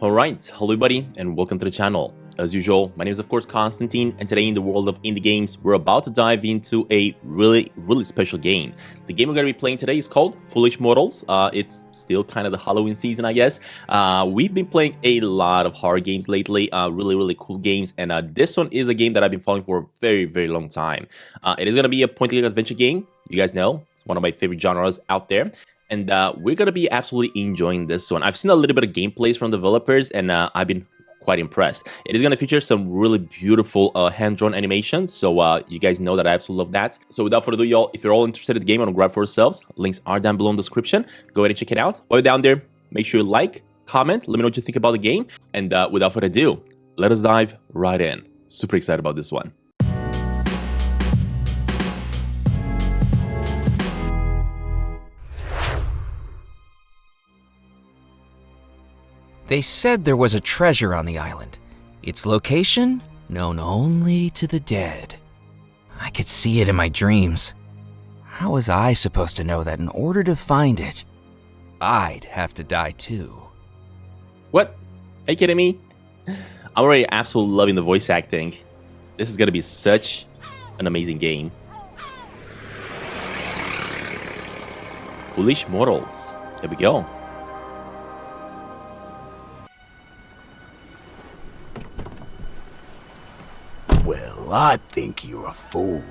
Alright, hello everybody and welcome to the channel. As usual, my name is of course Constantin, and today in the world of indie games, we're about to dive into a really special game. The game we're going to be playing today is called Foolish Mortals. It's still kind of the Halloween season, I guess. We've been playing a lot of horror games lately, really cool games, and this one is a game that I've been following for a very long time. It is going to be a point-and-click adventure game. You guys know, it's one of my favorite genres out there. And we're going to be absolutely enjoying this one. I've seen a little bit of gameplays from developers, and I've been quite impressed. It is going to feature some really beautiful hand-drawn animations, so you guys know that I absolutely love that. So without further ado, y'all, if you're all interested in the game and grab for yourselves, links are down below in the description. Go ahead and check it out. While you're down there, make sure you like, comment, let me know what you think about the game. And without further ado, let us dive right in. Super excited about this one. They said there was a treasure on the island. Its location, known only to the dead. I could see it in my dreams. How was I supposed to know that in order to find it, I'd have to die too? What? Are you kidding me? I'm already absolutely loving the voice acting. This is gonna be such an amazing game. Foolish Mortals. Here we go. Well, I think you're a fool.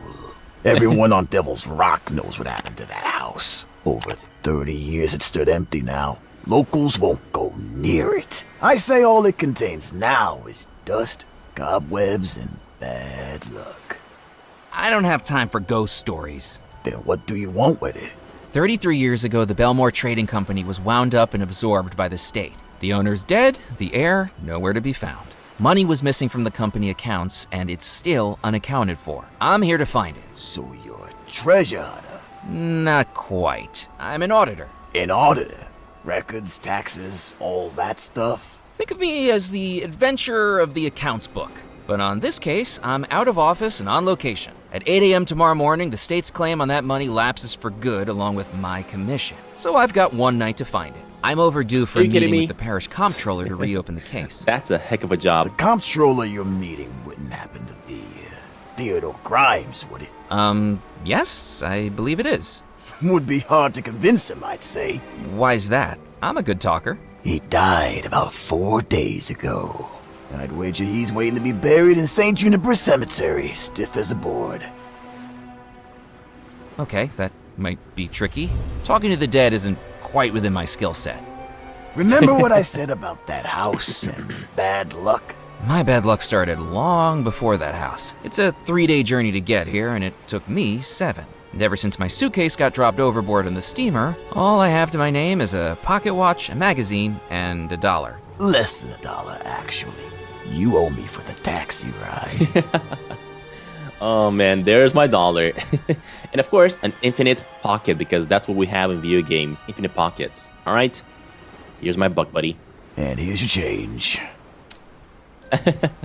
Everyone on Devil's Rock knows what happened to that house. Over 30 years it stood empty now. Locals won't go near it. I say all it contains now is dust, cobwebs, and bad luck. I don't have time for ghost stories. Then what do you want with it? 33 years ago, the Belmore Trading Company was wound up and absorbed by the state. The owner's dead, the heir nowhere to be found. Money was missing from the company accounts, and it's still unaccounted for. I'm here to find it. So you're a treasure hunter? Not quite. I'm an auditor. An auditor? Records, taxes, all that stuff? Think of me as the adventurer of the accounts book. But on this case, I'm out of office and on location. At 8 a.m. tomorrow morning, the state's claim on that money lapses for good along with my commission. So I've got one night to find it. I'm overdue for a meeting with the parish comptroller to reopen the case. That's a heck of a job. The comptroller you're meeting wouldn't happen to be Theodore Grimes, would it? Yes, I believe it is. Would be hard to convince him, I'd say. Why's that? I'm a good talker. He died about 4 days ago. I'd wager he's waiting to be buried in St. Juniper Cemetery, stiff as a board. Okay, that might be tricky. Talking to the dead isn't quite within my skill set. Remember what I said about that house and bad luck? My bad luck started long before that house. It's a 3-day journey to get here, and it took me 7. And ever since my suitcase got dropped overboard on the steamer, all I have to my name is a pocket watch, a magazine, and $1. Less than $1, actually. You owe me for the taxi ride. Oh man, there's my dollar. And of course, an infinite pocket, because that's what we have in video games, infinite pockets. Alright, here's my buck, buddy. And here's your change.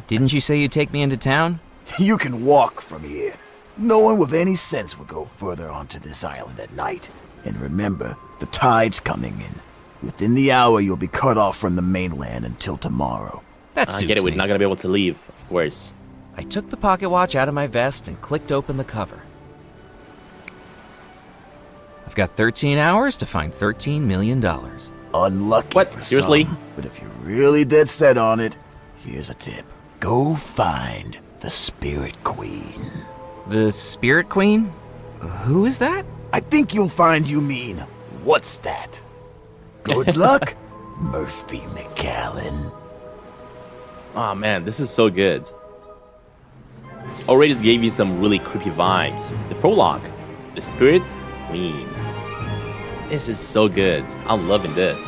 Didn't you say you'd take me into town? You can walk from here. No one with any sense would go further onto this island at night. And remember, the tide's coming in. Within the hour, you'll be cut off from the mainland until tomorrow. That suits I get it, me. we're not gonna be able to leave, of course. I took the pocket watch out of my vest and clicked open the cover. I've got 13 hours to find $13 million. Unlucky What? for Seriously? some, but if you're really dead set on it, here's a tip. Go find the Spirit Queen. The Spirit Queen? Who is that? I think you'll find you mean, what's that? Good luck, Murphy McAllen. Oh man, this is so good. Already gave me some really creepy vibes. The prologue, the Spirit Queen. This is so good. I'm loving this.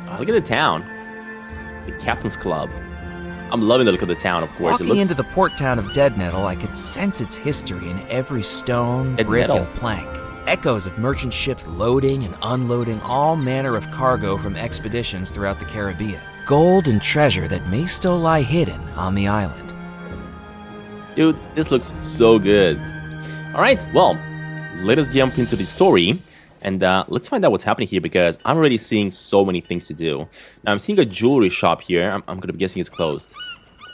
Oh, look at the town. The Captain's Club. I'm loving the look of the town, of course. Walking into the port town of Nettle, I could sense its history in every stone, brick, Nettle. and plank. Echoes of merchant ships loading and unloading all manner of cargo from expeditions throughout the Caribbean. Gold and treasure that may still lie hidden on the island. Dude, this looks so good. Alright, well, let us jump into the story. And let's find out what's happening here, because I'm already seeing so many things to do. Now, I'm seeing a jewelry shop here. I'm going to be guessing it's closed.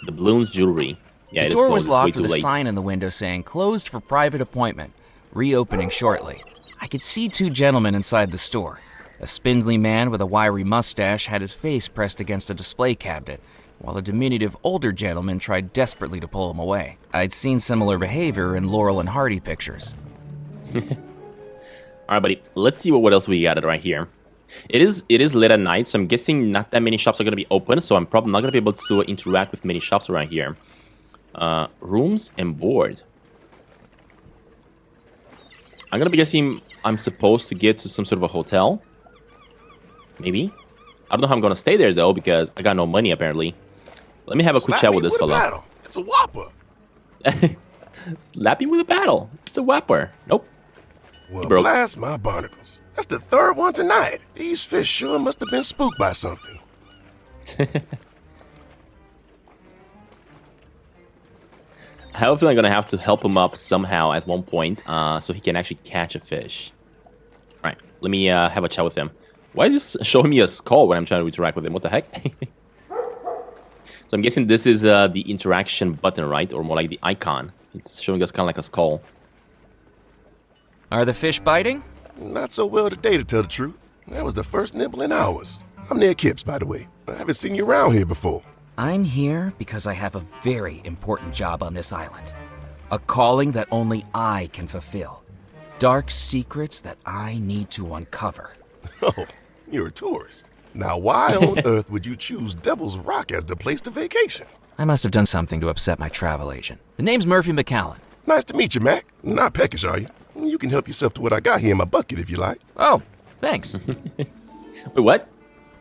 The Bloons Jewelry. Yeah, The it is door closed. was It's way locked too with a late. sign in the window saying, "Closed for private appointment. Reopening shortly." I could see two gentlemen inside the store. A spindly man with a wiry mustache had his face pressed against a display cabinet, while a diminutive older gentleman tried desperately to pull him away. I'd seen similar behavior in Laurel and Hardy pictures. Alright, buddy. Let's see what else we got right here. It is late at night, so I'm guessing not that many shops are going to be open, so I'm probably not going to be able to interact with many shops around here. Rooms and board. I'm going to be guessing I'm supposed to get to some sort of a hotel. Maybe. I don't know how I'm going to stay there, though, because I got no money, apparently. Let me have a quick chat with this fella. It's a whopper. Slap you with a paddle. It's a whopper. Nope. Well, broke. blast my barnacles. That's the third one tonight. These fish sure must have been spooked by something. I have a feeling I'm going to have to help him up somehow at one point, so he can actually catch a fish. Alright, let me have a chat with him. Why is this showing me a skull when I'm trying to interact with him? What the heck? So I'm guessing this is the interaction button, right? Or more like the icon. It's showing us kind of like a skull. Are the fish biting? Not so well today, to tell the truth. That was the first nibble in hours. I'm Ned Kipps, by the way. I haven't seen you around here before. I'm here because I have a very important job on this island. A calling that only I can fulfill. Dark secrets that I need to uncover. Oh, you're a tourist. Now, why on earth would you choose Devil's Rock as the place to vacation? I must have done something to upset my travel agent. The name's Murphy McCallan. Nice to meet you, Mac. Not peckish, are you? You can help yourself to what I got here in my bucket if you like. Oh, thanks. Wait, what?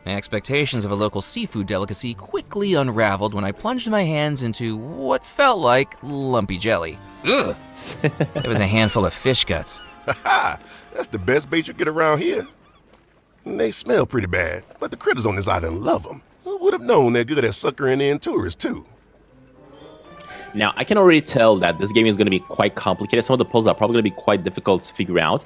My expectations of a local seafood delicacy quickly unraveled when I plunged my hands into what felt like lumpy jelly. Ugh! It was a handful of fish guts. Ha! That's the best bait you get around here. They smell pretty bad, but the critters on this island love them. Who would have known they're good at suckering in tourists, too? Now, I can already tell that this game is going to be quite complicated. Some of the puzzles are probably going to be quite difficult to figure out.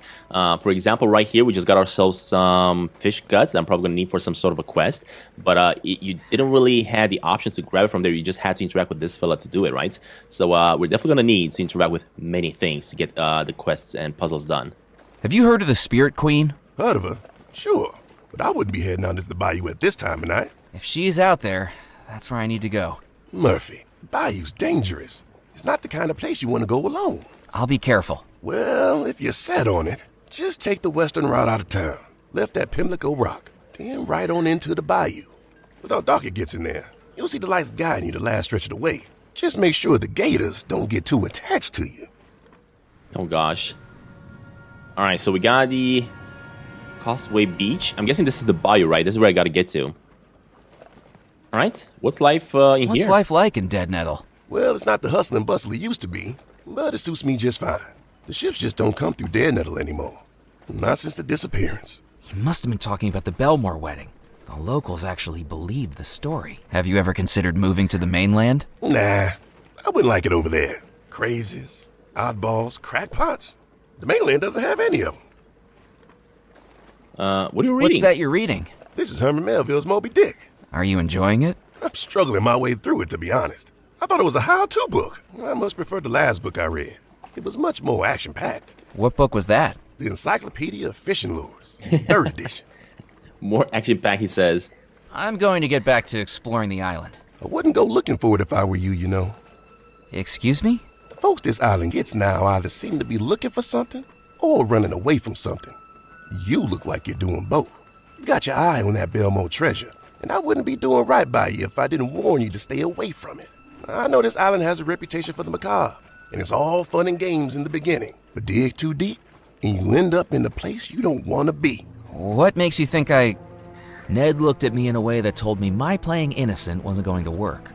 For example, right here, we just got ourselves some fish guts that I'm probably going to need for some sort of a quest. But you didn't really have the option to grab it from there. You just had to interact with this fella to do it, right? So we're definitely going to need to interact with many things to get the quests and puzzles done. Have you heard of the Spirit Queen? Heard of her? Sure. But I wouldn't be heading out to the bayou at this time of night. If she's out there, that's where I need to go. Murphy, the bayou's dangerous. It's not the kind of place you want to go alone. I'll be careful. Well, if you're set on it, just take the western route out of town. Left at Pimlico Rock, then right on into the bayou. Without dark it gets in there, you'll see the lights guiding you the last stretch of the way. Just make sure the gators don't get too attached to you. Oh, gosh. All right, so we got the Causeway Beach. I'm guessing this is the bayou, right? This is where I got to get to. All right, what's life in here? What's life like in Dead Nettle? Well, it's not the hustle and bustle it used to be, but it suits me just fine. The ships just don't come through Dead Nettle anymore. Not since the disappearance. He must have been talking about the Belmore wedding. The locals actually believe the story. Have you ever considered moving to the mainland? Nah, I wouldn't like it over there. Crazies, oddballs, crackpots. The mainland doesn't have any of them. What are you reading? What's that you're reading? This is Herman Melville's Moby Dick. Are you enjoying it? I'm struggling my way through it, to be honest. I thought it was a how-to book. I much prefer the last book I read. It was much more action-packed. What book was that? The Encyclopedia of Fishing Lures, 3rd edition. More action-packed, he says. I'm going to get back to exploring the island. I wouldn't go looking for it if I were you, you know. Excuse me? The folks this island gets now either seem to be looking for something or running away from something. You look like you're doing both. You've got your eye on that Belmore treasure, and I wouldn't be doing right by you if I didn't warn you to stay away from it. I know this island has a reputation for the macabre, and it's all fun and games in the beginning, but dig too deep, and you end up in a place you don't want to be. What makes you think Ned looked at me in a way that told me my playing innocent wasn't going to work.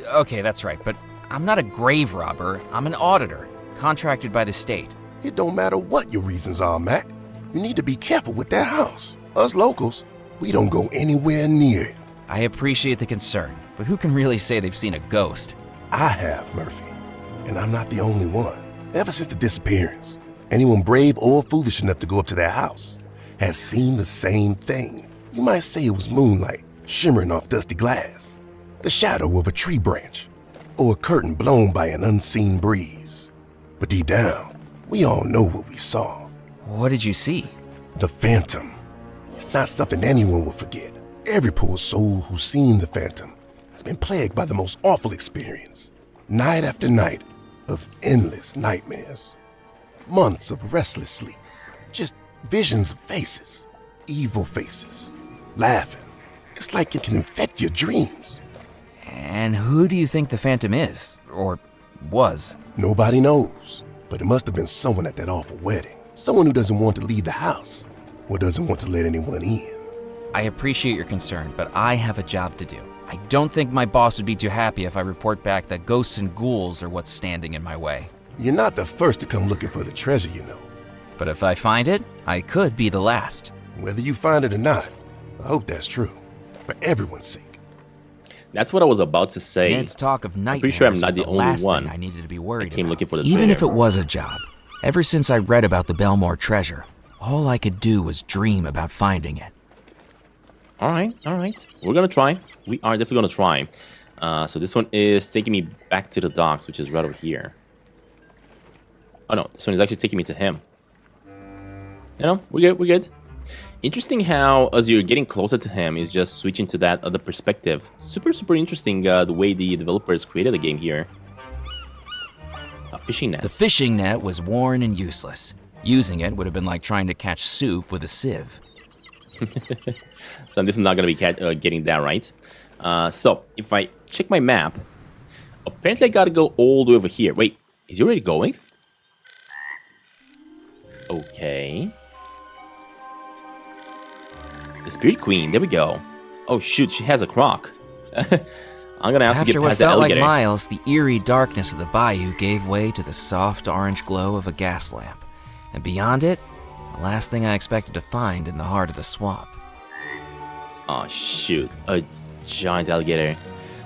Okay, that's right, but I'm not a grave robber. I'm an auditor, contracted by the state. It don't matter what your reasons are, Mac. You need to be careful with that house. Us locals, we don't go anywhere near it. I appreciate the concern, but who can really say they've seen a ghost? I have, Murphy, and I'm not the only one. Ever since the disappearance, anyone brave or foolish enough to go up to their house has seen the same thing. You might say it was moonlight shimmering off dusty glass, the shadow of a tree branch, or a curtain blown by an unseen breeze. But deep down, we all know what we saw. What did you see? The Phantom. It's not something anyone will forget. Every poor soul who's seen the Phantom has been plagued by the most awful experience. Night after night of endless nightmares. Months of restless sleep. Just visions of faces. Evil faces. Laughing. It's like it can infect your dreams. And who do you think the Phantom is? Or was? Nobody knows. But it must have been someone at that awful wedding. Someone who doesn't want to leave the house. Or doesn't want to let anyone in. I appreciate your concern, but I have a job to do. I don't think my boss would be too happy if I report back that ghosts and ghouls are what's standing in my way. You're not the first to come looking for the treasure, you know. But if I find it, I could be the last. Whether you find it or not, I hope that's true. For everyone's sake. That's what I was about to say. Ned's talk of nightmares pretty sure I'm not was the only last one thing I needed to be worried I came about. looking for the Even treasure. if it was a job, ever since I read about the Belmore treasure, all I could do was dream about finding it. All right. We're gonna try. We are definitely gonna try. So this one is taking me back to the docks, which is right over here. Oh no, this one is actually taking me to him. We're good. Interesting how, as you're getting closer to him, is just switching to that other perspective. Super interesting the way the developers created the game here. A fishing net. The fishing net was worn and useless. Using it would have been like trying to catch soup with a sieve. So I'm definitely not going to be getting that right. So if I check my map, apparently I got to go all the way over here. Wait, is he already going? Okay. The Spirit Queen, there we go. Oh shoot, she has a croc. I'm going to have to get After what past that felt like alligator. miles, the eerie darkness of the bayou gave way to the soft orange glow of a gas lamp. And beyond it, the last thing I expected to find in the heart of the swamp. Oh shoot, a giant alligator.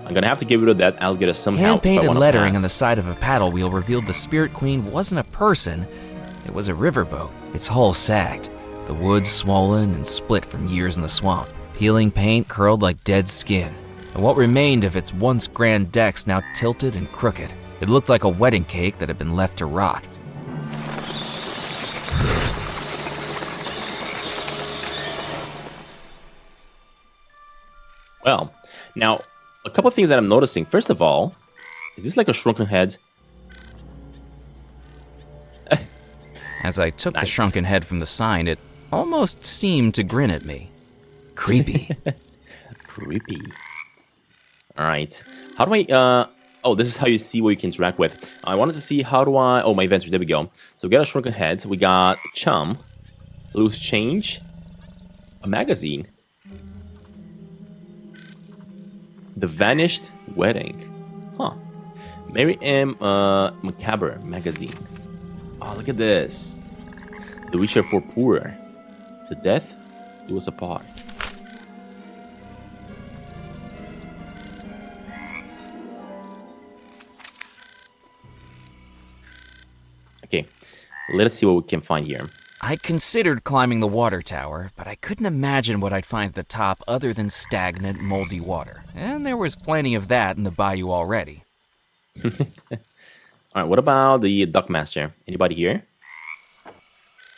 I'm gonna have to get rid of that alligator somehow. Hand-painted lettering on the side of a paddle wheel revealed the Spirit Queen wasn't a person, it was a riverboat. Its hull sagged, the wood swollen and split from years in the swamp. Peeling paint curled like dead skin, and what remained of its once grand decks now tilted and crooked. It looked like a wedding cake that had been left to rot. Well, now, a couple of things that I'm noticing. First of all, is this like a shrunken head? As I took the Nice. shrunken head from the sign, it almost seemed to grin at me. Creepy. Creepy. Alright. How do I, oh, this is how you see what you can interact with. I wanted to see how do I, oh, my inventory, there we go. So we got a shrunken head, we got chum, loose change, a magazine, the vanished wedding. Huh. Mary M. Macabre magazine. Oh, look at this. The richer for poorer. The death do us apart. Okay, let us see what we can find here. I considered climbing the water tower, but I couldn't imagine what I'd find at the top other than stagnant, moldy water. And there was plenty of that in the bayou already. Alright, what about the Duckmaster? Anybody here?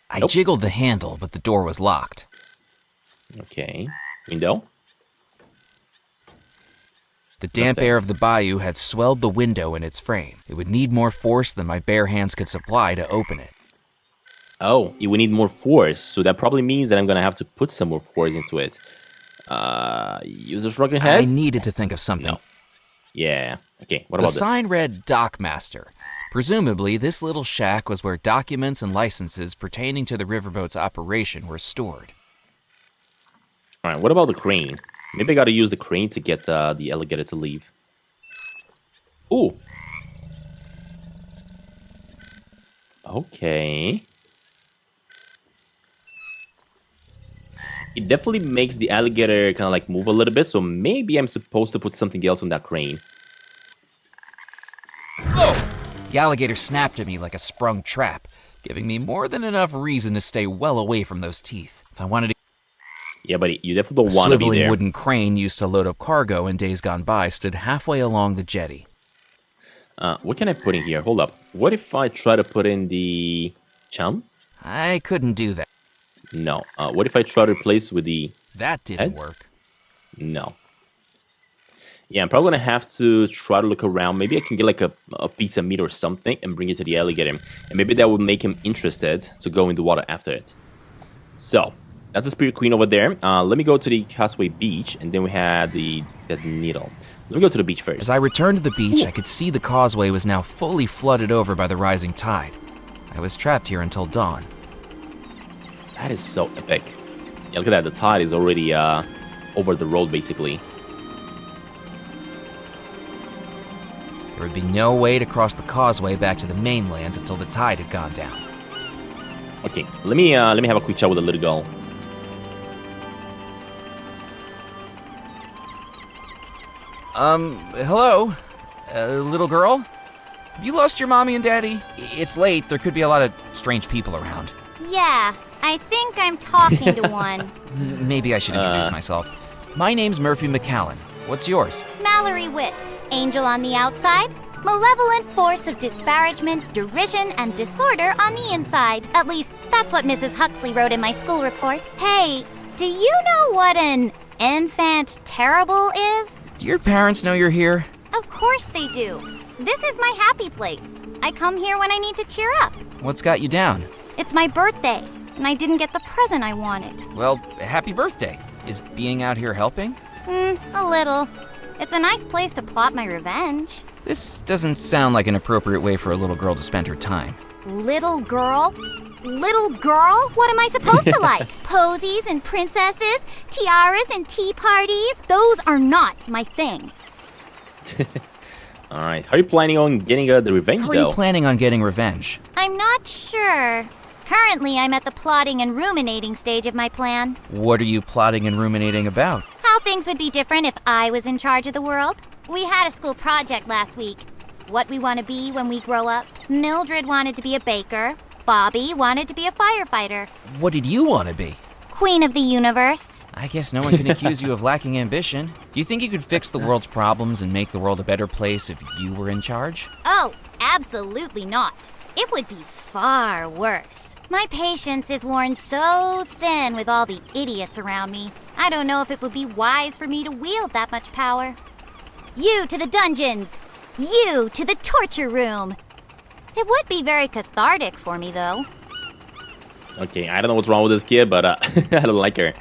I Nope. jiggled the handle, but the door was locked. Okay. Window? The damp Nothing. air of the bayou had swelled the window in its frame. It would need more force than my bare hands could supply to open it. Oh, it would need more force, so that probably means that I'm gonna have to put some more force into it. Use a shrunken I head? needed to think of something. No. Yeah. Okay, what The about this? sign read Dockmaster. Presumably, this little shack was where documents and licenses pertaining to the riverboat's operation were stored. Alright, what about the crane? Maybe I gotta use the crane to get the alligator to leave. Ooh. Okay. It definitely makes the alligator kind of like move a little bit, so maybe I'm supposed to put something else on that crane. Oh! The alligator snapped at me like a sprung trap, giving me more than enough reason to stay well away from those teeth. If I wanted to... Yeah, buddy, you definitely don't want to be swiveling there. wooden crane used to load up cargo in days gone by stood halfway along the jetty. What can I put in here? Hold up. What if I try to put in the chum? I couldn't do that. No. What if I try to replace with the That didn't head? work. No. Yeah, I'm probably gonna have to try to look around. Maybe I can get like a piece of meat or something and bring it to the alligator. And maybe that would make him interested to go in the water after it. So, that's the Spirit Queen over there. Let me go to the Castaway Beach, and then we had that Nettle. Let me go to the beach first. As I returned to the beach, I could see the causeway was now fully flooded over by the rising tide. I was trapped here until dawn. That is so epic. Yeah, look at that. The tide is already over the road, basically. There would be no way to cross the causeway back to the mainland until the tide had gone down. Okay, let me have a quick chat with the little girl. Hello? Little girl? Have you lost your mommy and daddy? It's late, there could be a lot of strange people around. Yeah, I think I'm talking to one. Maybe I should introduce myself. My name's Murphy McCallan. What's yours? Mallory Wisp, angel on the outside, malevolent force of disparagement, derision, and disorder on the inside. At least, that's what Mrs. Huxley wrote in my school report. Hey, do you know what an enfant terrible is? Do your parents know you're here? Of course they do. This is my happy place. I come here when I need to cheer up. What's got you down? It's my birthday, and I didn't get the present I wanted. Well, happy birthday. Is being out here helping? A little. It's a nice place to plot my revenge. This doesn't sound like an appropriate way for a little girl to spend her time. Little girl? Little girl? What am I supposed to like? Posies and princesses? Tiaras and tea parties? Those are not my thing. Alright, how are you planning on getting the revenge, How are though? you planning on getting revenge? I'm not sure. Currently, I'm at the plotting and ruminating stage of my plan. What are you plotting and ruminating about? How things would be different if I was in charge of the world. We had a school project last week. What we want to be when we grow up. Mildred wanted to be a baker. Bobby wanted to be a firefighter. What did you want to be? Queen of the universe. I guess no one can accuse you of lacking ambition. Do you think you could fix the world's problems and make the world a better place if you were in charge? Oh, absolutely not. It would be far worse. My patience is worn so thin with all the idiots around me. I don't know if it would be wise for me to wield that much power. You to the dungeons! You to the torture room! It would be very cathartic for me, though. Okay, I don't know what's wrong with this kid, but I don't like her.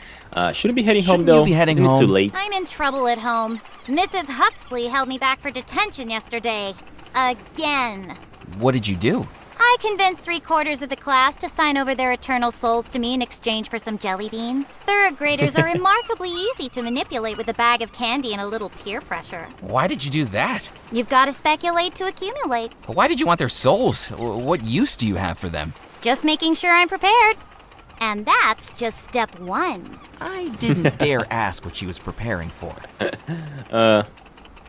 Shouldn't be heading home, Shouldn't though. you be heading Isn't it too home? late? I'm in trouble at home. Mrs. Huxley held me back for detention yesterday. Again. What did you do? I convinced 3/4 of the class to sign over their eternal souls to me in exchange for some jelly beans. Third graders are remarkably easy to manipulate with a bag of candy and a little peer pressure. Why did you do that? You've got to speculate to accumulate. Why did you want their souls? What use do you have for them? Just making sure I'm prepared. And that's just step one. I didn't dare ask what she was preparing for.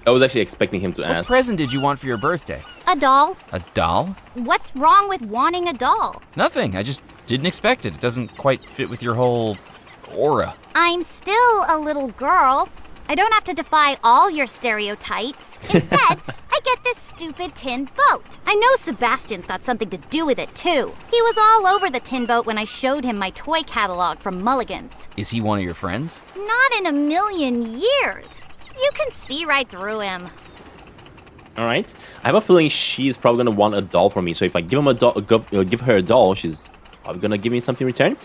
I was actually expecting him to What ask. present did you want for your birthday? A doll? A doll? What's wrong with wanting a doll? Nothing. I just didn't expect it. It doesn't quite fit with your whole aura. I'm still a little girl. I don't have to defy all your stereotypes. Instead, I get this stupid tin boat. I know Sebastian's got something to do with it, too. He was all over the tin boat when I showed him my toy catalog from Mulligan's. Is he one of your friends? Not in a million years. You can see right through him. Alright. I have a feeling she's probably going to want a doll from me. So if I give him a doll, give her a doll, she's probably going to give me something in return.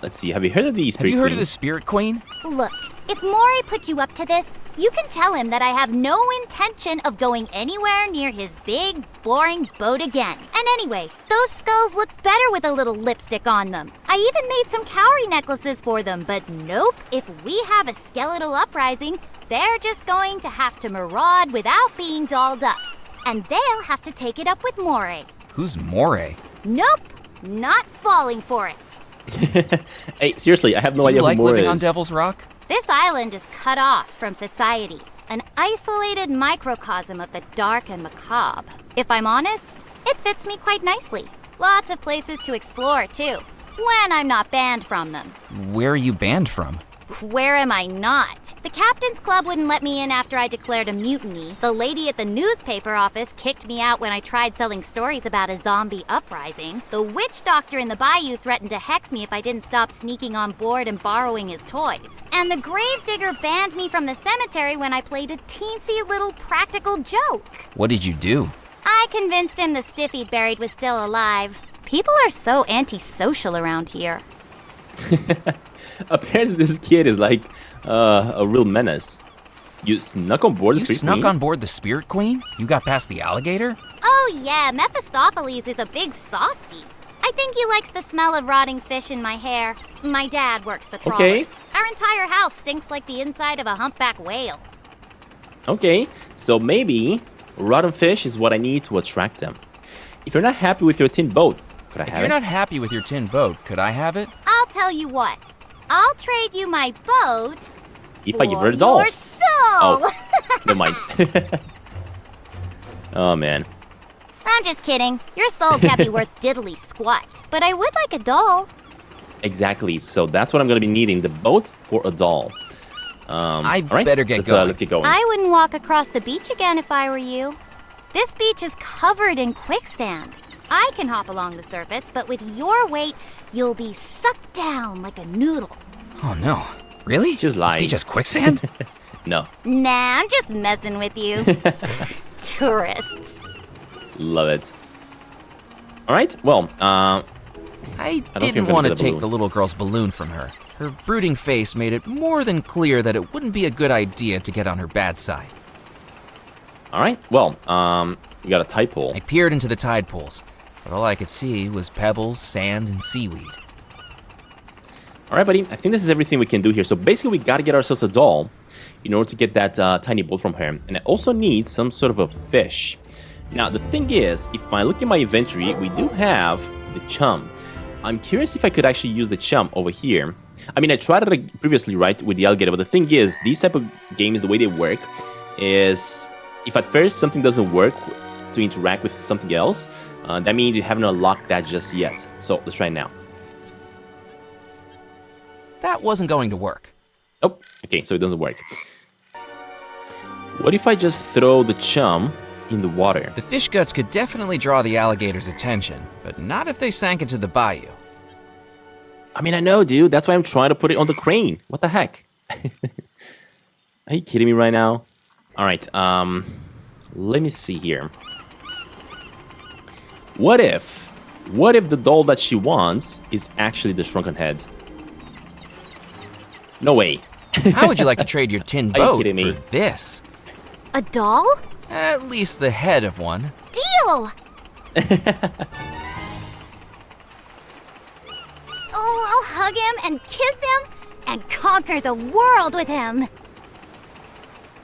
Let's see. Have you heard of the Spirit Have you heard Queen? of the Spirit Queen? Look, if Moray put you up to this, you can tell him that I have no intention of going anywhere near his big, boring boat again. And anyway, those skulls look better with a little lipstick on them. I even made some cowrie necklaces for them, but nope. If we have a skeletal uprising, they're just going to have to maraud without being dolled up. And they'll have to take it up with Moray. Who's Moray? Nope, not falling for it. Hey, seriously, I have no Do idea you like who Moray living is. on Devil's Rock? This island is cut off from society, an isolated microcosm of the dark and macabre. If I'm honest, it fits me quite nicely. Lots of places to explore, too, when I'm not banned from them. Where are you banned from? Where am I not? The Captain's Club wouldn't let me in after I declared a mutiny. The lady at the newspaper office kicked me out when I tried selling stories about a zombie uprising. The witch doctor in the bayou threatened to hex me if I didn't stop sneaking on board and borrowing his toys. And the gravedigger banned me from the cemetery when I played a teensy little practical joke. What did you do? I convinced him the stiff he'd buried was still alive. People are so antisocial around here. Apparently this kid is like a real menace. You snuck on board the Spirit You snuck Queen? on board the Spirit Queen? You got past the alligator? Oh yeah, Mephistopheles is a big softie. I think he likes the smell of rotting fish in my hair. My dad works the trawlers. Okay. Our entire house stinks like the inside of a humpback whale. Okay, so maybe rotten fish is what I need to attract them. If you're not happy with your tin boat, could I If have you're it? not happy with your tin boat, could I have it? I'll tell you what. I'll trade you my boat If I give for her a doll. your soul. Oh, never mind. Oh man. I'm just kidding. Your soul can't be worth diddly squat. But I would like a doll. Exactly. So that's what I'm gonna be needing, the boat for a doll. I all right, better get let's, going. Let's get going. I wouldn't walk across the beach again if I were you. This beach is covered in quicksand. I can hop along the surface, but with your weight, you'll be sucked down like a noodle. Oh no. Really? Just lying. This beach has quicksand? No. Nah, I'm just messing with you. Tourists. Love it. All right. Well, I think I'm didn't gonna want to get a take balloon. the little girl's balloon from her. Her brooding face made it more than clear that it wouldn't be a good idea to get on her bad side. all right. Well, you got a tide pool. I peered into the tide pools, but all I could see was pebbles, sand, and seaweed. All right, buddy. I think this is everything we can do here. So basically, we got to get ourselves a doll in order to get that tiny boat from her. And I also need some sort of a fish. Now, the thing is, if I look at my inventory, we do have the chum. I'm curious if I could actually use the chum over here. I mean, I tried it previously, right, with the alligator. But the thing is, these type of games, the way they work is if at first something doesn't work to interact with something else, that means you haven't unlocked that just yet. So let's try it now. That wasn't going to work. Oh, okay, so it doesn't work. What if I just throw the chum in the water? The fish guts could definitely draw the alligator's attention, but not if they sank into the bayou. I mean, I know, dude. That's why I'm trying to put it on the crane. What the heck? Are you kidding me right now? All right, let me see here. What if the doll that she wants is actually the shrunken head? No way. How would you like to trade your tin Are you boat kidding me? for this? A doll? At least the head of one. Deal! Oh, I'll hug him and kiss him and conquer the world with him.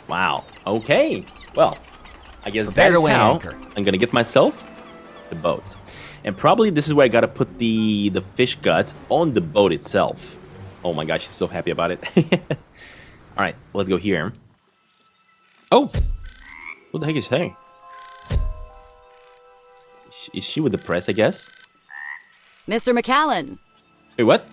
Wow. Okay. Well, I guess Prepare that to is weigh how anchor. I'm gonna get myself the boat. And probably this is where I gotta put the fish guts on the boat itself. Oh my gosh, she's so happy about it. All right, let's go here. Oh, what the heck is her? Is she with the press, I guess? Mr. McAllen, Wait, what?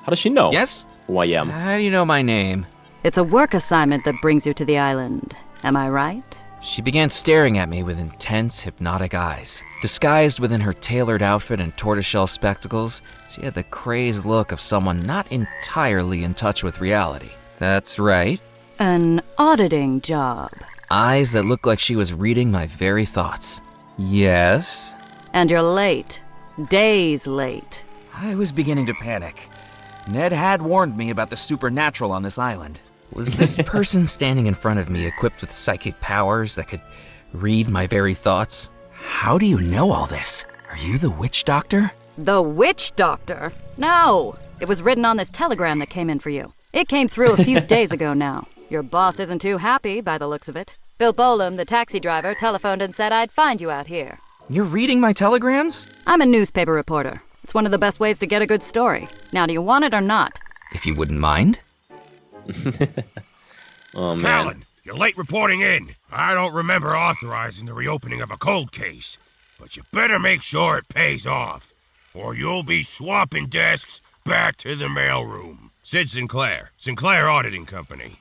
How does she know Yes? who I am? How do you know my name? it's a work assignment that brings you to the island. Am I right? She began staring at me with intense, hypnotic eyes. Disguised within her tailored outfit and tortoiseshell spectacles, she had the crazed look of someone not entirely in touch with reality. That's right. An auditing job. Eyes that looked like she was reading my very thoughts. Yes? And you're late. Days late. I was beginning to panic. Ned had warned me about the supernatural on this island. Was this person standing in front of me equipped with psychic powers that could read my very thoughts? How do you know all this? Are you the witch doctor? The witch doctor? No. It was written on this telegram that came in for you. It came through a few days ago now. Your boss isn't too happy by the looks of it. Bill Bolam, the taxi driver, telephoned and said I'd find you out here. You're reading my telegrams? I'm a newspaper reporter. It's one of the best ways to get a good story. Now, do you want it or not? If you wouldn't mind. Oh man. Callan, You're late reporting in. I don't remember authorizing the reopening of a cold case, but you better make sure it pays off, or you'll be swapping desks back to the mailroom. Sid Sinclair, Sinclair Auditing Company.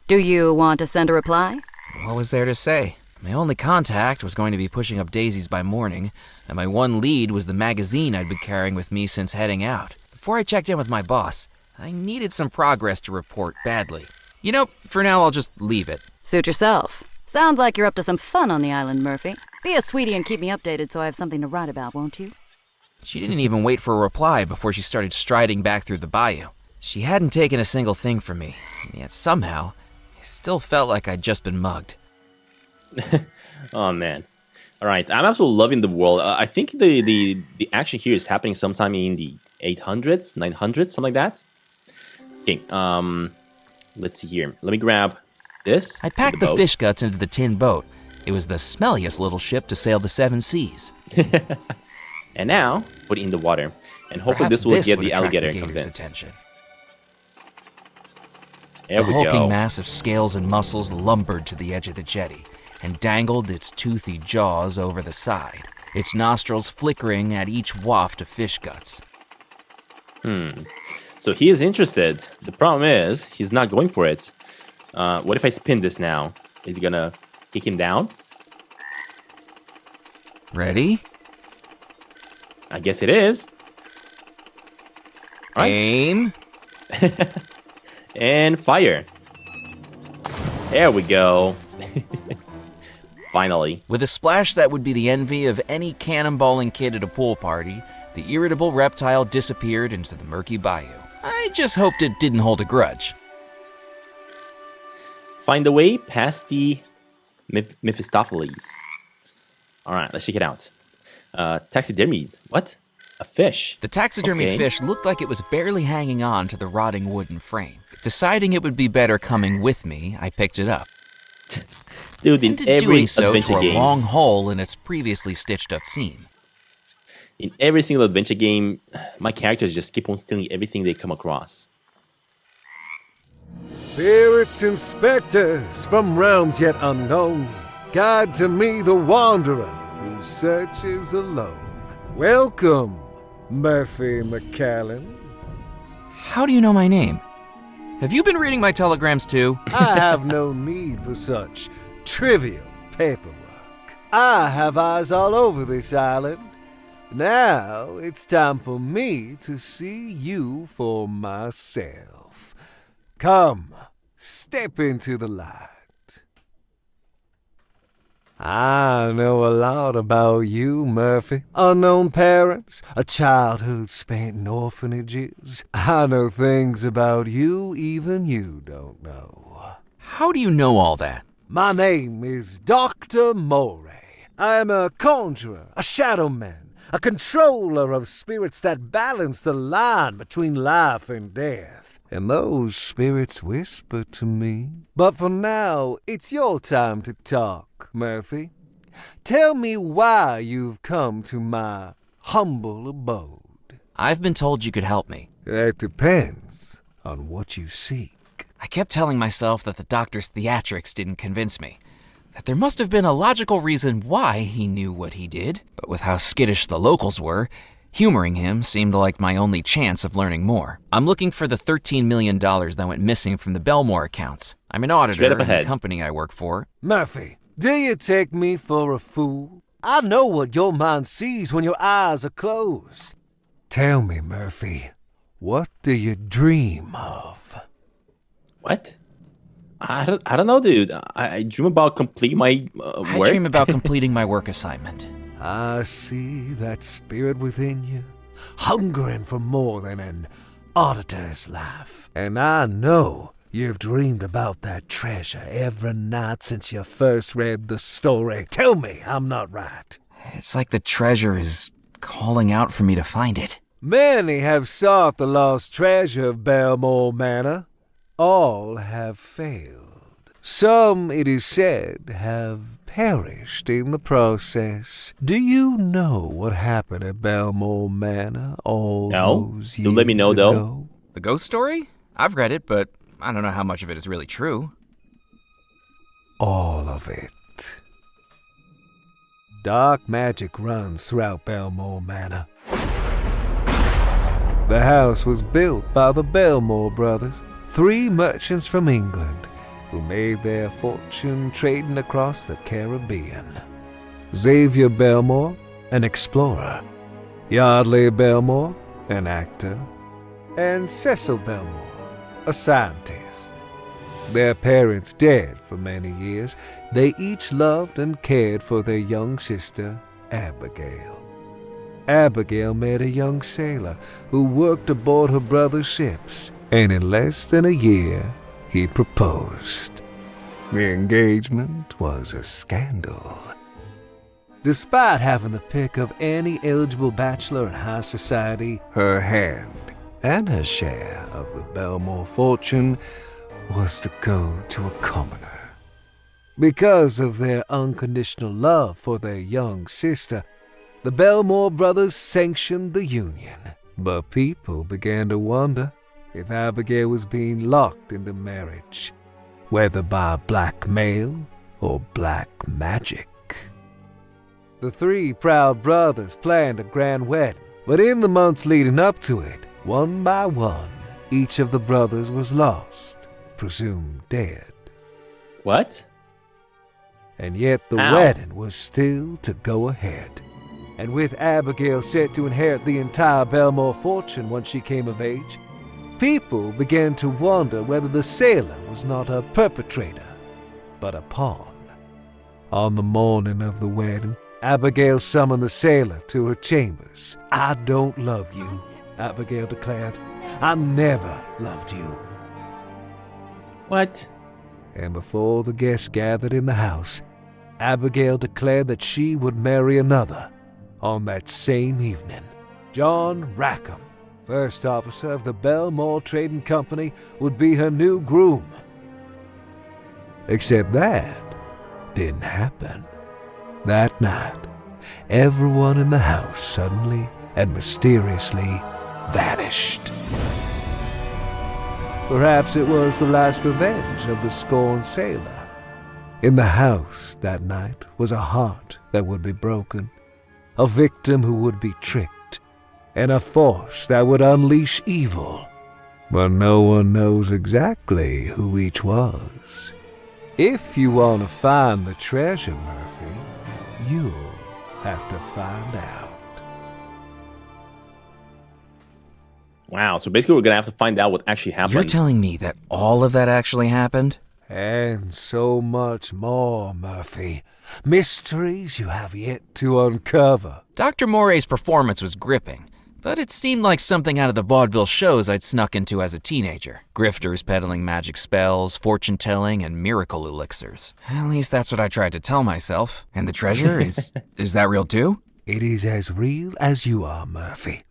Do you want to send a reply? What was there to say? My only contact was going to be pushing up daisies by morning, and my one lead was the magazine I'd been carrying with me since heading out. Before I checked in with my boss, I needed some progress to report badly. You know, for now I'll just leave it. Suit yourself. Sounds like you're up to some fun on the island, Murphy. Be a sweetie and keep me updated so I have something to write about, won't you? She didn't even wait for a reply before she started striding back through the bayou. She hadn't taken a single thing from me, and yet somehow, I still felt like I'd just been mugged. Oh, man. All right, I'm absolutely loving the world. I think the action here is happening sometime in the 800s, 900s, something like that. Okay, let's see here. Let me grab this. I packed the fish guts into the tin boat. It was the smelliest little ship to sail the 7 seas. And now, put it in the water. And hopefully Perhaps this will get would the attract alligator the gator's convinced. attention. There The we hulking go. mass of scales and muscles lumbered to the edge of the jetty and dangled its toothy jaws over the side, its nostrils flickering at each waft of fish guts. So he is interested. The problem is, he's not going for it. What if I spin this now? Is he gonna kick him down? Ready? I guess it is. All right. Aim. And fire. There we go. Finally. With a splash that would be the envy of any cannonballing kid at a pool party, the irritable reptile disappeared into the murky bayou. I just hoped it didn't hold a grudge. Find a way past the Mephistopheles. All right, let's check it out. Taxidermy. What? A fish. The taxidermied Okay. fish looked like it was barely hanging on to the rotting wooden frame. Deciding it would be better coming with me, I picked it up. Dude, in Into every doing so adventure tore a game, long hole in its previously stitched up seam. in every single adventure game, my characters just keep on stealing everything they come across. Spirits and specters from realms yet unknown, guide to me the wanderer who searches alone. Welcome, Murphy McCallan. How do you know my name? Have you been reading my telegrams too? I have no need for such trivial paperwork. I have eyes all over this island. Now it's time for me to see you for myself. Come, step into the light. I know a lot about you, Murphy. Unknown parents, a childhood spent in orphanages. I know things about you even you don't know. How do you know all that? My name is Dr. Moray. I am a conjurer, a shadow man, a controller of spirits that balance the line between life and death. And those spirits whisper to me. But for now, it's your time to talk, Murphy. Tell me why you've come to my humble abode. I've been told you could help me. That depends on what you seek. I kept telling myself that the doctor's theatrics didn't convince me. That there must have been a logical reason why he knew what he did. But with how skittish the locals were, humoring him seemed like my only chance of learning more. I'm looking for the $13 million that went missing from the Belmore accounts. I'm an auditor Straight up in the ahead. company I work for. Murphy, do you take me for a fool? I know what your mind sees when your eyes are closed. Tell me, Murphy, what do you dream of? What? I don't know, dude. I dream about completing my I work. dream about completing my work assignment. I see that spirit within you, hungering for more than an auditor's life. And I know you've dreamed about that treasure every night since you first read the story. Tell me I'm not right. It's like the treasure is calling out for me to find it. Many have sought the lost treasure of Belmore Manor. All have failed. Some, it is said, have perished in the process. Do you know what happened at Belmore Manor all No. those Do years let me know, though. ago? The ghost story? I've read it, but I don't know how much of it is really true. all of it. Dark magic runs throughout Belmore Manor. The house was built by the Belmore brothers, 3 merchants from England who made their fortune trading across the Caribbean. Xavier Belmore, an explorer, Yardley Belmore, an actor, and Cecil Belmore, a scientist. Their parents dead for many years, they each loved and cared for their young sister, Abigail. Abigail met a young sailor who worked aboard her brother's ships, and in less than a year, he proposed. The engagement was a scandal. Despite having the pick of any eligible bachelor in high society, her hand and her share of the Belmore fortune was to go to a commoner. Because of their unconditional love for their young sister, the Belmore brothers sanctioned the union. But people began to wonder if Abigail was being locked into marriage, whether by blackmail or black magic. The 3 proud brothers planned a grand wedding, but in the months leading up to it, one by one, each of the brothers was lost, presumed dead. What? And yet the wedding was still to go ahead. And with Abigail set to inherit the entire Belmore fortune once she came of age, people began to wonder whether the sailor was not a perpetrator, but a pawn. On the morning of the wedding, Abigail summoned the sailor to her chambers. "I don't love you," Abigail declared. "I never loved you." What? And before the guests gathered in the house, Abigail declared that she would marry another. On that same evening, John Rackham, first officer of the Belmore Trading Company, would be her new groom. Except that didn't happen. That night, everyone in the house suddenly and mysteriously vanished. Perhaps it was the last revenge of the scorned sailor. In the house that night was a heart that would be broken, a victim who would be tricked, and a force that would unleash evil. But no one knows exactly who each was. If you want to find the treasure, Murphy, you'll have to find out. Wow, so basically we're gonna have to find out what actually happened. You're telling me that all of that actually happened? And so much more, Murphy. Mysteries you have yet to uncover. Dr. Moray's performance was gripping, but it seemed like something out of the vaudeville shows I'd snuck into as a teenager. Grifters peddling magic spells, fortune-telling, and miracle elixirs. At least that's what I tried to tell myself. And the treasure, is that real too? It is as real as you are, Murphy.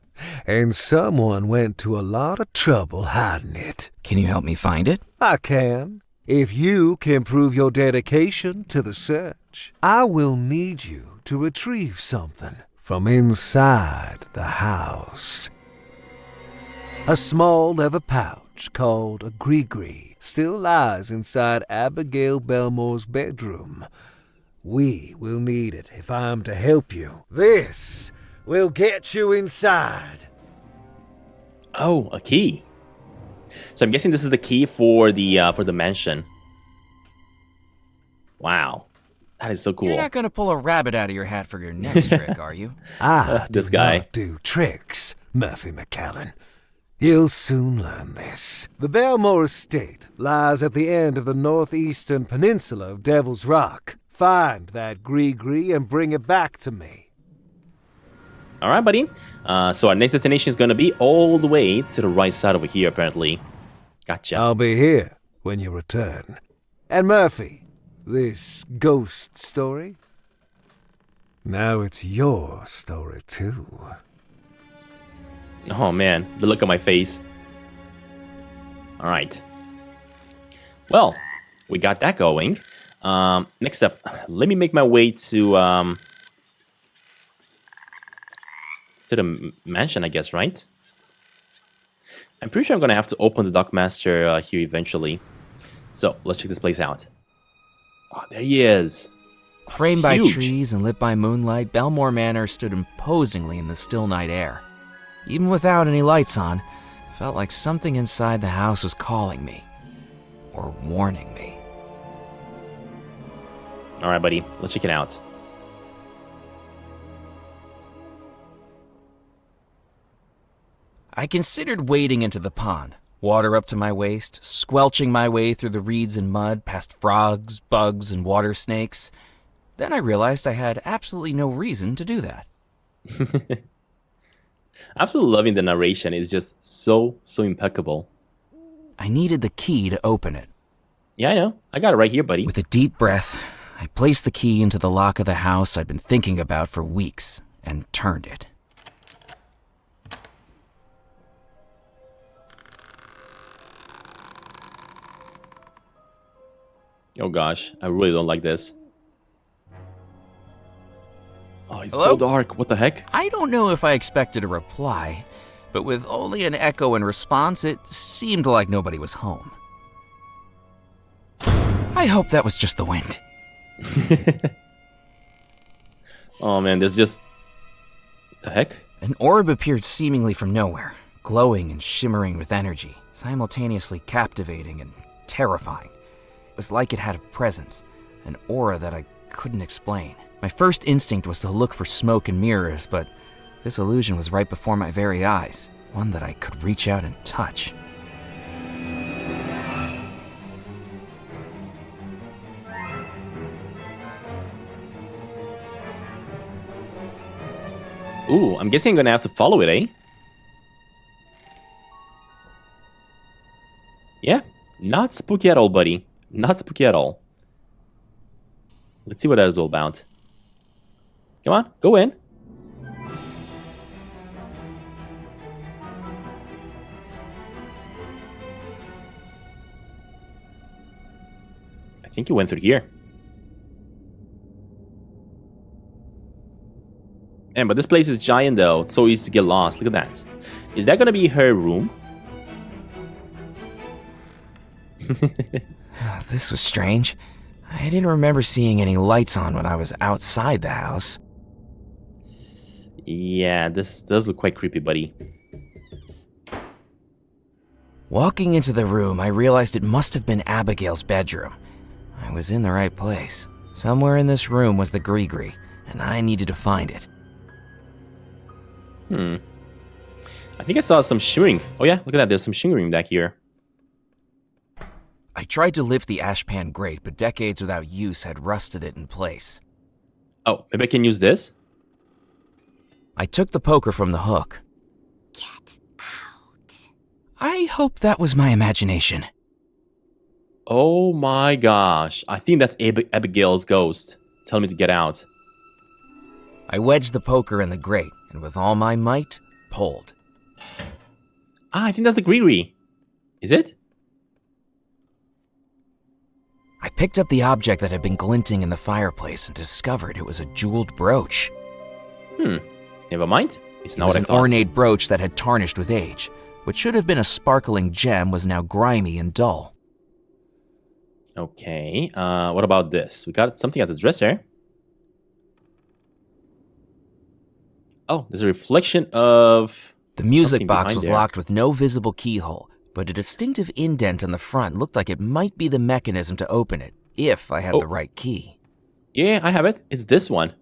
And someone went to a lot of trouble hiding it. Can you help me find it? I can. If you can prove your dedication to the search, I will need you to retrieve something from inside the house. A small leather pouch called a gree-gree still lies inside Abigail Belmore's bedroom. We will need it if I am to help you. This will get you inside. Oh, a key. So I'm guessing this is the key for the mansion. Wow, that is so cool. You're not gonna pull a rabbit out of your hat for your next trick, are you? This guy. Not do tricks, Murphy McCallan. You'll soon learn this. The Belmore estate lies at the end of the northeastern peninsula of Devil's Rock. Find that gree-gree and bring it back to me. All right, buddy. So our next destination is going to be all the way to the right side over here, apparently. Gotcha. I'll be here when you return. And Murphy, this ghost story? Now it's your story, too. Oh, man. The look on my face. All right. Well, we got that going. Next up, let me make my way to the mansion, I guess, right? I'm pretty sure I'm going to have to open the Dockmaster here eventually. So, let's check this place out. Oh, there he is. Framed It's by huge. trees and lit by moonlight, Belmore Manor stood imposingly in the still night air. Even without any lights on, it felt like something inside the house was calling me. Or warning me. Alright, buddy. Let's check it out. I considered wading into the pond, water up to my waist, squelching my way through the reeds and mud, past frogs, bugs, and water snakes. Then I realized I had absolutely no reason to do that. Absolutely loving the narration. It's just so impeccable. I needed the key to open it. Yeah, I know. I got it right here, buddy. With a deep breath, I placed the key into the lock of the house I'd been thinking about for weeks and turned it. Oh gosh, I really don't like this. Oh, it's Hello? so dark. What the heck? I don't know if I expected a reply, but with only an echo in response, it seemed like nobody was home. I hope that was just the wind. Oh man, there's just... The heck? An orb appeared seemingly from nowhere, glowing and shimmering with energy, simultaneously captivating and terrifying. It was like it had a presence, an aura that I couldn't explain. My first instinct was to look for smoke and mirrors, but this illusion was right before my very eyes, one that I could reach out and touch. Ooh, I'm guessing I'm gonna have to follow it, eh? Yeah, not spooky at all, buddy. Not spooky at all. Let's see what that is all about. Come on, go in. I think you went through here. Man, but this place is giant though. It's so easy to get lost. Look at that. Is that gonna be her room? This was strange. I didn't remember seeing any lights on when I was outside the house. Yeah, this does look quite creepy, buddy. Walking into the room, I realized it must have been Abigail's bedroom. I was in the right place. Somewhere in this room was the Gree-Gree, and I needed to find it. I think I saw some shimmering. Oh yeah, look at that. There's some shimmering back here. I tried to lift the ashpan grate, but decades without use had rusted it in place. Oh, maybe I can use this? I took the poker from the hook. Get out. I hope that was my imagination. Oh my gosh. I think that's Abigail's ghost. Tell me to get out. I wedged the poker in the grate, and with all my might, pulled. Ah, I think that's the Gree-Gree. Is it? I picked up the object that had been glinting in the fireplace and discovered it was a jeweled brooch. Never mind. It's It not was what I an thought. ornate brooch that had tarnished with age. What should have been a sparkling gem was now grimy and dull. Okay, what about this? We got something at the dresser. Oh, there's a reflection of... The music something box behind was there. locked with no visible keyhole, but a distinctive indent on the front looked like it might be the mechanism to open it, if I had Oh. the right key. Yeah, I have it. It's this one.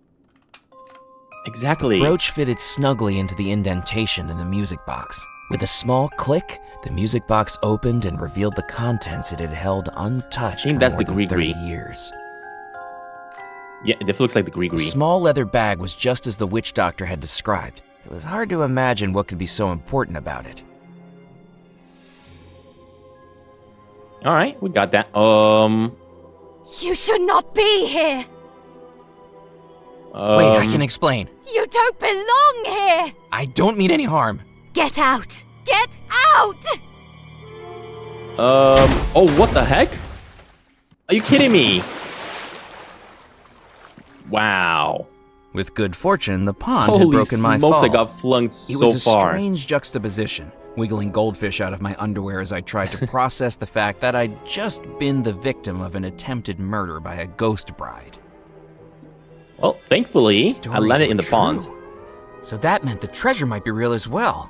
Exactly. The brooch fitted snugly into the indentation in the music box. With a small click, the music box opened and revealed the contents it had held untouched I think for that's more the than 30 Gree-Gree. years. Yeah, it definitely looks like the The Gree-Gree. small leather bag was just as the witch doctor had described. It was hard to imagine what could be so important about it. All right, we got that. You should not be here. Wait, I can explain. You don't belong here. I don't mean any harm. Get out. Get out. Oh, what the heck? Are you kidding me? Wow. With good fortune, the pond had Holy broken my smokes, fall. I got flung It so was a far. strange juxtaposition, wiggling goldfish out of my underwear as I tried to process the fact that I'd just been the victim of an attempted murder by a ghost bride. Well, thankfully, I Stories landed were in the true. pond. So that meant the treasure might be real as well.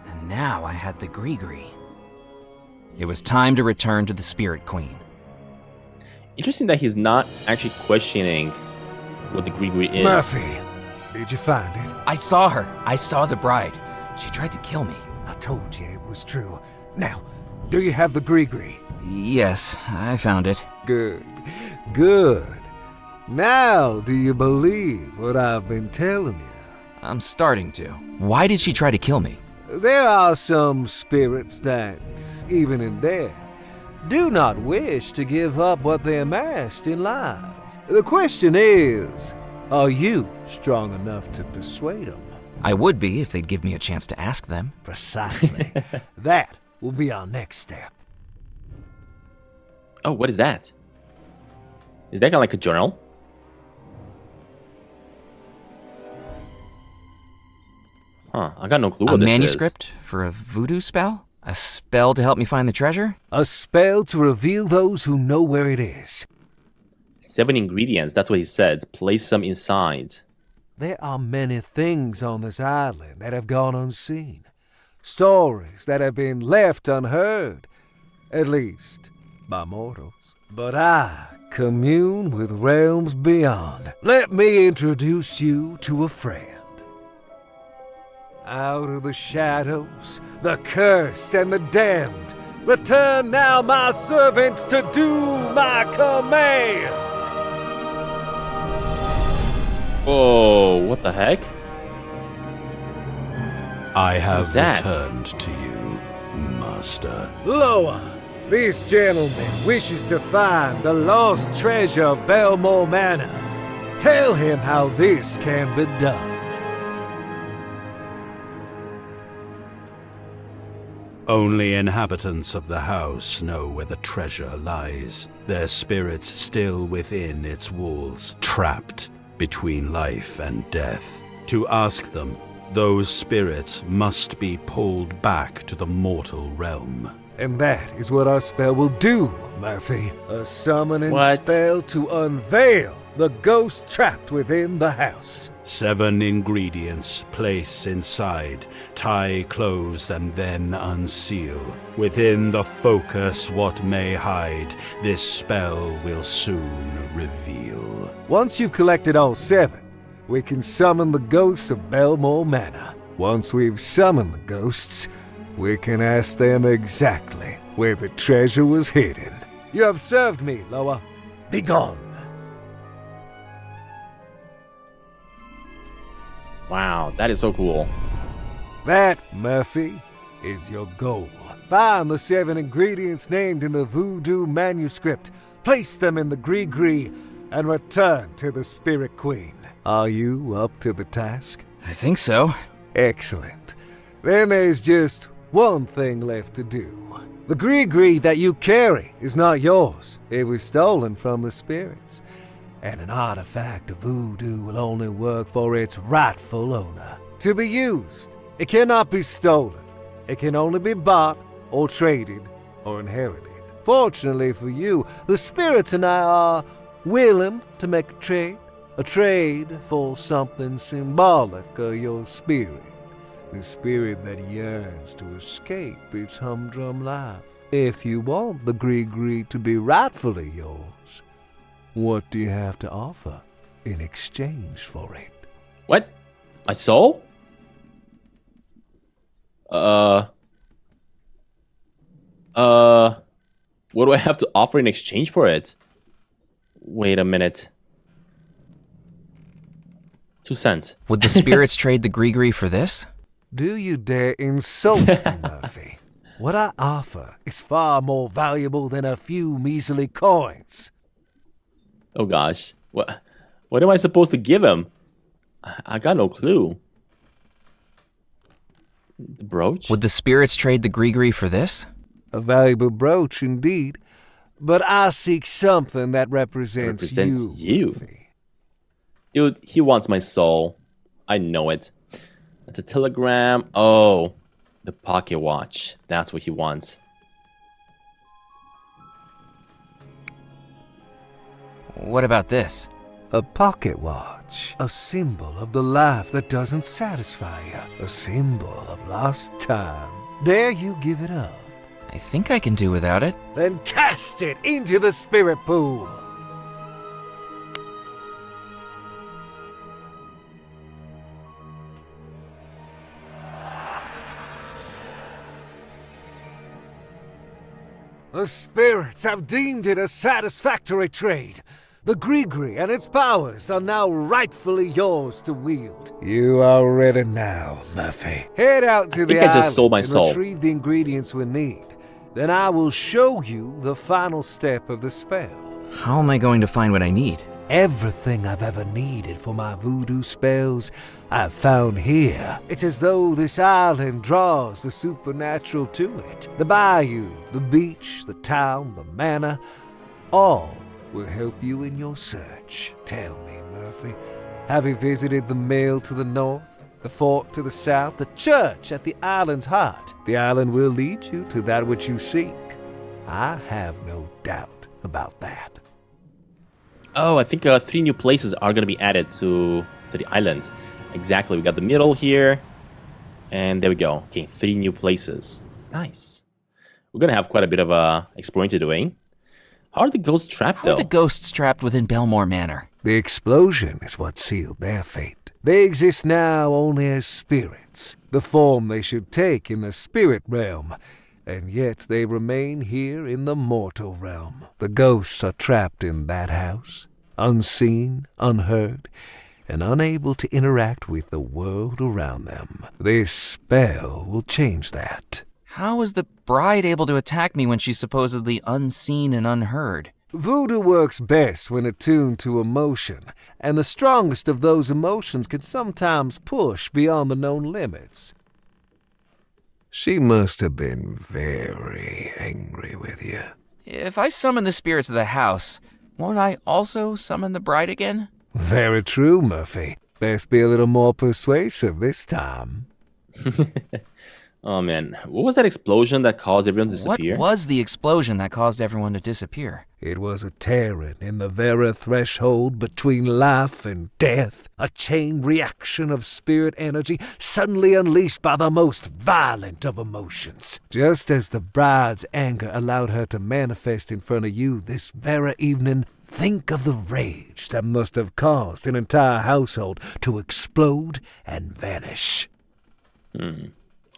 And now I had the Gree-Gree. It was time to return to the Spirit Queen. Interesting that he's not actually questioning what the Gree-Gree is. Murphy, did you find it? I saw her. I saw the bride. She tried to kill me. I told you it was true. Now, do you have the Gree-Gree? Yes, I found it. Good. Good. Now, do you believe what I've been telling you? I'm starting to. Why did she try to kill me? There are some spirits that, even in death, do not wish to give up what they amassed in life. The question is, are you strong enough to persuade them? I would be if they'd give me a chance to ask them. Precisely. That will be our next step. Oh, what is that? Is that kind of like a journal? Huh, I got no clue A what this manuscript for a voodoo spell? A spell to help me find the treasure? A spell to reveal those who know where it is. 7 ingredients, that's what he said. Place some inside. There are many things on this island that have gone unseen. Stories that have been left unheard, at least by mortals. But I commune with realms beyond. Let me introduce you to a friend. Out of the shadows, the cursed and the damned, return now, my servants, to do my command! Whoa, what the heck? I have that? returned to you, Master. Loa, this gentleman wishes to find the lost treasure of Belmore Manor. Tell him how this can be done. Only inhabitants of the house know where the treasure lies, their spirits still within its walls, trapped between life and death. To ask them, those spirits must be pulled back to the mortal realm. And that is what our spell will do, Murphy. A summoning What? spell to unveil the ghost trapped within the house. 7 ingredients place inside, tie closed and then unseal. Within the focus what may hide, this spell will soon reveal. Once you've collected all 7, we can summon the ghosts of Belmore Manor. Once we've summoned the ghosts, we can ask them exactly where the treasure was hidden. You have served me, Loa. Be gone. Wow, that is so cool. That, Murphy, is your goal. Find the 7 ingredients named in the voodoo manuscript, place them in the Gree-Gree, and return to the Spirit Queen. Are you up to the task? I think so. Excellent. Then there's just one thing left to do. The Gree-Gree that you carry is not yours. It was stolen from the spirits. And an artifact of voodoo will only work for its rightful owner. To be used, it cannot be stolen. It can only be bought or traded or inherited. Fortunately for you, the spirits and I are willing to make a trade for something symbolic of your spirit. The spirit that yearns to escape its humdrum life. If you want the Gree-Gree to be rightfully yours, what do you have to offer in exchange for it? What? My soul? What do I have to offer in exchange for it? Wait a minute. 2 cents. Would the spirits trade the Gree-Gree for this? Do you dare insult me, Murphy? What I offer is far more valuable than a few measly coins. Oh gosh. What am I supposed to give him? I got no clue. The brooch? Would the spirits trade the Gree-Gree for this? A valuable brooch indeed, but I seek something that represents Represents you. Murphy. Dude, he wants my soul. I know it. It's a telegram. Oh, the pocket watch. That's what he wants. What about this? A pocket watch. A symbol of the life that doesn't satisfy you. A symbol of lost time. Dare you give it up? I think I can do without it. Then cast it into the spirit pool. The spirits have deemed it a satisfactory trade. The Grigri and its powers are now rightfully yours to wield. You are ready now, Murphy. Head out to the think I just island sold my and soul. retrieve the ingredients we need. Then I will show you the final step of the spell. How am I going to find what I need? Everything I've ever needed for my voodoo spells, I've found here. It's as though this island draws the supernatural to it. The bayou, the beach, the town, the manor, all will help you in your search. Tell me, Murphy, have you visited the mill to the north, the fort to the south, the church at the island's heart? The island will lead you to that which you seek. I have no doubt about that. Oh, I think 3 new places are going to be added to the island. Exactly, we got the middle here. And there we go. Okay, 3 new places. Nice. We're going to have quite a bit of exploring to do, eh? How are the ghosts trapped, How though? are the ghosts trapped within Belmore Manor? The explosion is what sealed their fate. They exist now only as spirits, the form they should take in the spirit realm, and yet they remain here in the mortal realm. The ghosts are trapped in that house, unseen, unheard, and unable to interact with the world around them. This spell will change that. How is the bride able to attack me when she's supposedly unseen and unheard? Voodoo works best when attuned to emotion, and the strongest of those emotions can sometimes push beyond the known limits. She must have been very angry with you. If I summon the spirits of the house, won't I also summon the bride again? Very true, Murphy. Best be a little more persuasive this time. Oh, man. What was that explosion that caused everyone to disappear? What was the explosion that caused everyone to disappear? It was a tearing in the very threshold between life and death, a chain reaction of spirit energy suddenly unleashed by the most violent of emotions. Just as the bride's anger allowed her to manifest in front of you this very evening, think of the rage that must have caused an entire household to explode and vanish.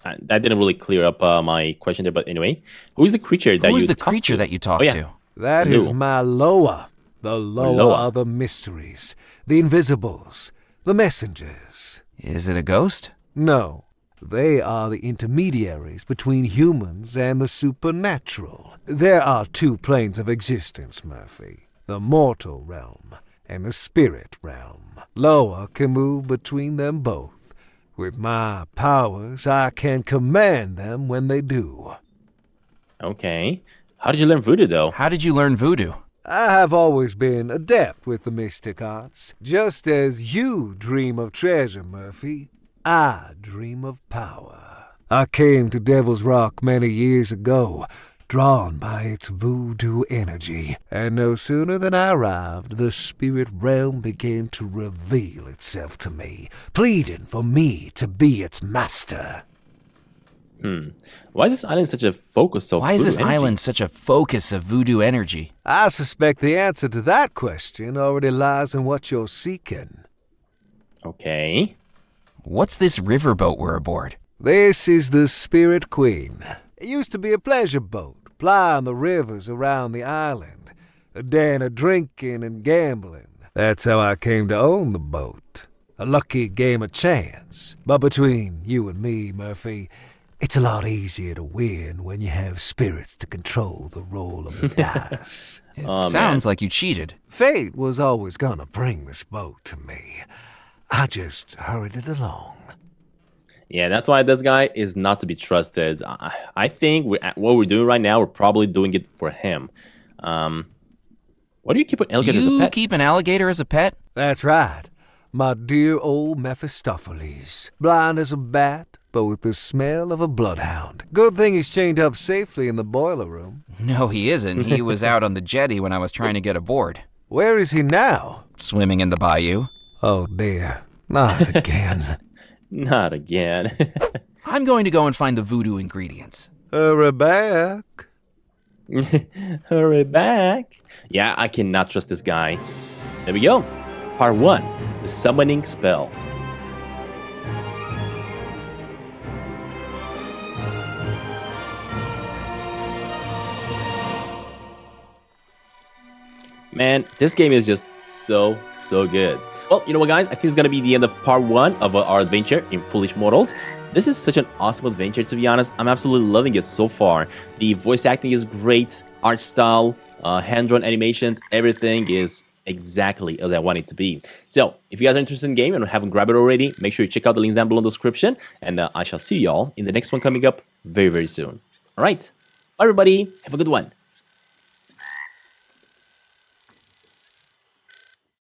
That didn't really clear up my question there, but anyway. Who is the creature that you Who's the talked creature to? that you talked Oh, yeah. to? That Hello. is my Loa, the Loa Loa. of the mysteries, the invisibles, the messengers. Is it a ghost? No, they are the intermediaries between humans and the supernatural. There are 2 planes of existence, Murphy, the mortal realm and the spirit realm. Loa can move between them both. With my powers, I can command them when they do. Okay. How did you learn voodoo, though? How did you learn voodoo? I have always been adept with the mystic arts. Just as you dream of treasure, Murphy, I dream of power. I came to Devil's Rock many years ago, drawn by its voodoo energy, and no sooner than I arrived, the spirit realm began to reveal itself to me, pleading for me to be its master. Why is this island such a focus of Why is voodoo this energy? island such a focus of voodoo energy? I suspect the answer to that question already lies in what you're seeking. Okay. What's this riverboat we're aboard? This is the Spirit Queen. It used to be a pleasure boat, plying the rivers around the island, a den of drinking and gambling. That's how I came to own the boat. A lucky game of chance. But between you and me, Murphy, it's a lot easier to win when you have spirits to control the roll of the dice. It Oh, sounds man. like you cheated. Fate was always gonna bring this boat to me. I just hurried it along. Yeah, that's why this guy is not to be trusted. I think what we're doing right now, we're probably doing it for him. Why do you keep an Do alligator as a you pet? keep an alligator as a pet? That's right. My dear old Mephistopheles. Blind as a bat, but with the smell of a bloodhound. Good thing he's chained up safely in the boiler room. No, he isn't. He was out on the jetty when I was trying to get aboard. Where is he now? Swimming in the bayou. Oh dear, not again. Not again. I'm going to go and find the voodoo ingredients. Hurry back. Hurry back. Yeah, I cannot trust this guy. There we go. Part 1. The Summoning Spell. Man, this game is just so good. Well, you know what, guys? I think it's gonna be the end of part 1 of our adventure in Foolish Mortals. This is such an awesome adventure, to be honest. I'm absolutely loving it so far. The voice acting is great, art style, hand-drawn animations, everything is exactly as I want it to be. So, if you guys are interested in the game and haven't grabbed it already, make sure you check out the links down below in the description, and I shall see y'all in the next one coming up very soon. Alright, everybody, have a good one.